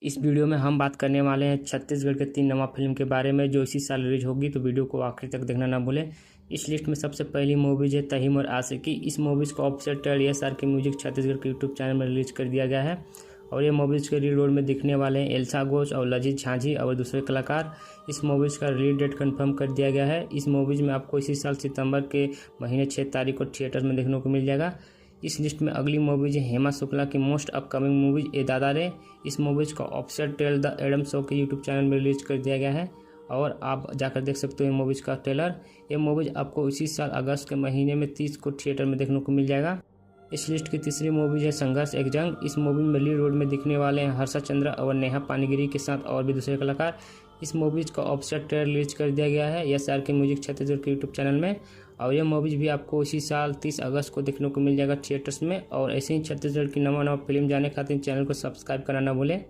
इस वीडियो में हम बात करने वाले हैं छत्तीसगढ़ के 3 नवा फिल्म के बारे में जो इसी साल रिलीज होगी, तो वीडियो को आखिर तक देखना ना भूलें। इस लिस्ट में सबसे पहली मूवीज है तहीम और आशिकी। इस मूवीज़ को ऑफिशियल ट्रेलर एसआर के म्यूजिक छत्तीसगढ़ के यूट्यूब चैनल में रिलीज कर दिया गया है और ये मूवीज़ के लीड रोल में दिखने वाले हैं एल्सा घोष और लजीत झांझी और दूसरे कलाकार। इस मूवीज़ का रिलीज डेट कंफर्म कर दिया गया है। इस मूवीज़ में आपको इसी साल सितंबर के महीने 6 तारीख को थिएटर में देखने को मिल जाएगा। इस लिस्ट में अगली मूवीज है हेमा शुक्ला की मोस्ट अपकमिंग मूवीज ए दादा रे। इस मूवीज़ का official trailer the Adam show के यूट्यूब चैनल में रिलीज कर दिया गया है और आप जाकर देख सकते हो ये मूवीज़ का ट्रेलर। ये मूवीज़ आपको इसी साल अगस्त के महीने में 30 को थिएटर में देखने को मिल जाएगा। इस लिस्ट की तीसरी मूवीज है संघर्ष एक जंग। इस मूवी में लीड रोल में दिखने वाले हैं हर्षा चंद्रा और नेहा पानीगिरी के साथ और भी दूसरे कलाकार। इस मूवीज़ का ऑफिशियल ट्रेलर रिलीज कर दिया गया है एसआर के म्यूजिक छत्तीसगढ़ के यूट्यूब चैनल में और यह मूवीज़ भी आपको इसी साल 30 अगस्त को देखने को मिल जाएगा थिएटर्स में। और ऐसे ही छत्तीसगढ़ की नवा फिल्म जाने खातिर चैनल को सब्सक्राइब करना ना भूलें।